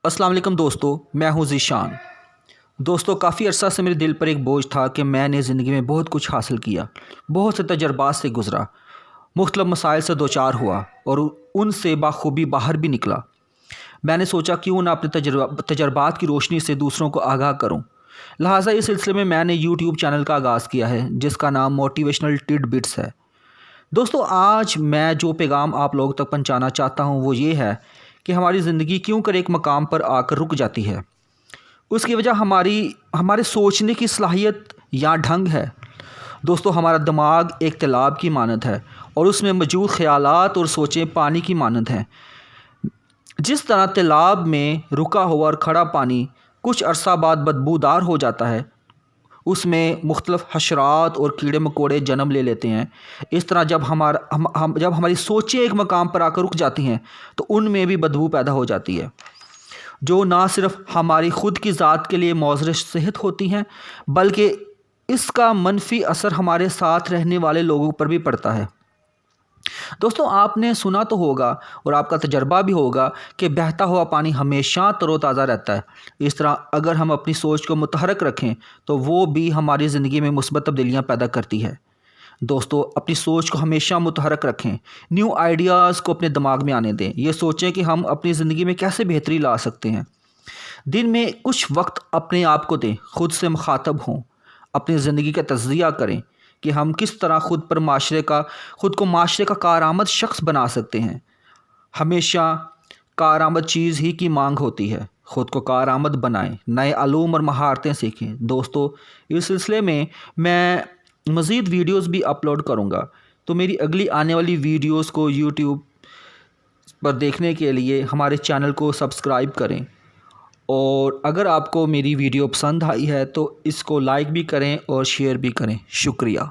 अस्सलाम वालेकुम दोस्तों, मैं हूं ज़ीशान। दोस्तों, काफ़ी अरसा से मेरे दिल पर एक बोझ था कि मैंने ज़िंदगी में बहुत कुछ हासिल किया, बहुत से तजर्बात से गुज़रा, मुख्तलिफ़ मसाइल से दो चार हुआ और उनसे बाखूबी बाहर भी निकला। मैंने सोचा क्यों ना अपने तजर्बात की रोशनी से दूसरों को आगाह करूं। लिहाजा इस सिलसिले में मैंने यूट्यूब चैनल का आगाज़ किया है जिसका नाम मोटिवेशनल टिडबिट्स है। दोस्तों, आज मैं जो पैगाम आप लोगों तक पहुंचाना चाहता हूं वो ये है कि हमारी ज़िंदगी क्यों कर एक मकाम पर आकर रुक जाती है। उसकी वजह हमारे सोचने की सलाहियत या ढंग है। दोस्तों, हमारा दिमाग एक तालाब की मानद है और उसमें मौजूद ख़यालात और सोचें पानी की मानद हैं। जिस तरह तालाब में रुका हुआ और खड़ा पानी कुछ अरसा बाद बदबूदार हो जाता है, उसमें मुख्तलिफ़ हशरात और कीड़े मकोड़े जन्म ले लेते हैं, इस तरह जब जब हमारी सोचें एक मकाम पर आकर रुक जाती हैं तो उनमें भी बदबू पैदा हो जाती है, जो ना सिर्फ हमारी ख़ुद की ज़ात के लिए मौज़र सेहत होती हैं बल्कि इसका मनफी असर हमारे साथ रहने वाले लोगों पर भी पड़ता है। दोस्तों, आपने सुना तो होगा और आपका तजर्बा भी होगा कि बहता हुआ पानी हमेशा तरोताज़ा रहता है। इस तरह अगर हम अपनी सोच को मुतहरक रखें तो वो भी हमारी ज़िंदगी में मुस्बत तब्दीलियाँ पैदा करती है। दोस्तों, अपनी सोच को हमेशा मुतहरक रखें, न्यू आइडियाज़ को अपने दिमाग में आने दें। ये सोचें कि हम अपनी ज़िंदगी में कैसे बेहतरी ला सकते हैं। दिन में कुछ वक्त अपने आप को दें, ख़ुद से मुखातब हों, अपनी ज़िंदगी का तज़किया करें कि हम किस तरह ख़ुद को माशरे का कारआमद शख्स बना सकते हैं। हमेशा कारआमद चीज़ ही की मांग होती है। ख़ुद को कारआमद बनाएं, नए अलूम और महारतें सीखें। दोस्तों, इस सिलसिले में मैं मज़ीद वीडियोस भी अपलोड करूँगा, तो मेरी अगली आने वाली वीडियोस को यूट्यूब पर देखने के लिए हमारे चैनल को सब्सक्राइब करें। और अगर आपको मेरी वीडियो पसंद आई है तो इसको लाइक भी करें और शेयर भी करें। शुक्रिया।